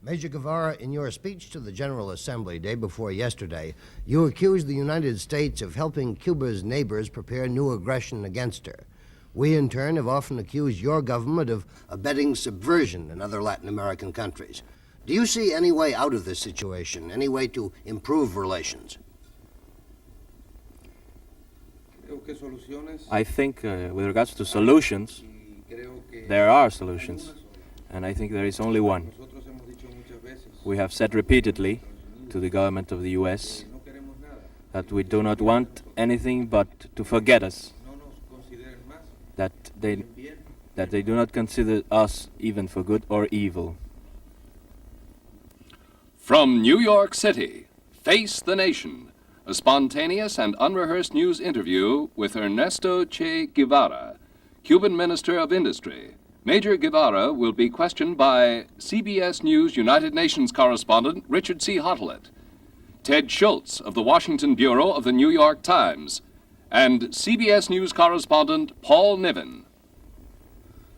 Major Guevara, in your speech to the General Assembly day before yesterday, you accused the United States of helping Cuba's neighbors prepare new aggression against her. We, in turn, have often accused your government of abetting subversion in other Latin American countries. Do you see any way out of this situation, any way to improve relations? I think with regards to solutions, there are solutions, and I think there is only one. We have said repeatedly to the government of the US that we do not want anything but to forget us, that they do not consider us even for good or evil. From New York City, Face the Nation, a spontaneous and unrehearsed news interview with Ernesto Che Guevara, Cuban Minister of Industry. Major Guevara will be questioned by CBS News United Nations correspondent Richard C. Hottelet, Ted Schultz of the Washington Bureau of the New York Times, and CBS News correspondent Paul Niven.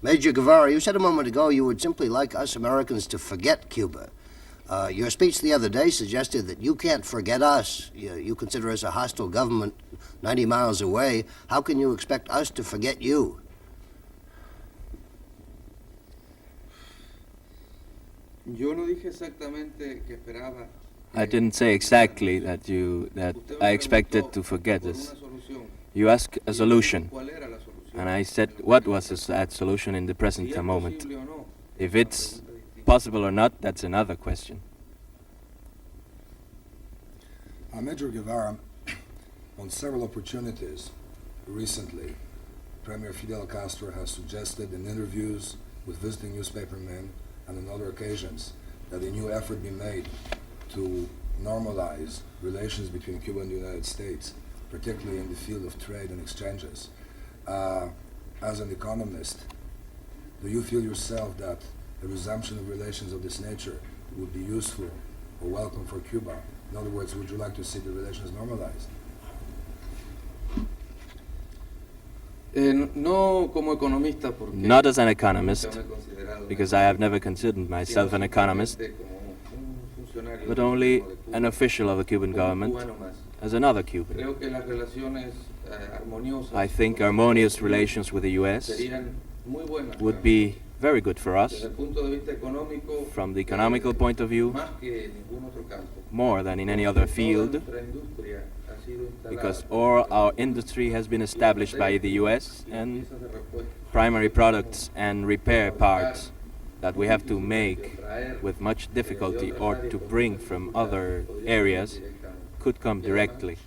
Major Guevara, you said a moment ago you would simply like us Americans to forget Cuba. Your speech the other day suggested that you can't forget us. You consider us a hostile government 90 miles away. How can you expect us to forget you? I didn't say exactly that I expected to forget us. You asked a solution, and I said what was that solution in the present moment. If it's possible or not, that's another question. Major Guevara, on several opportunities recently, Premier Fidel Castro has suggested in interviews with visiting newspapermen and on other occasions that a new effort be made to normalize relations between Cuba and the United States, particularly in the field of trade and exchanges. As an economist, do you feel yourself that a resumption of relations of this nature would be useful or welcome for Cuba? In other words, would you like to see the relations normalized? Not as an economist, because I have never considered myself an economist, but only an official of the Cuban government, as another Cuban. I think harmonious relations with the US would be very good for us, from the economical point of view, more than in any other field, because all our industry has been established by the US, and primary products and repair parts that we have to make with much difficulty or to bring from other areas could come directly.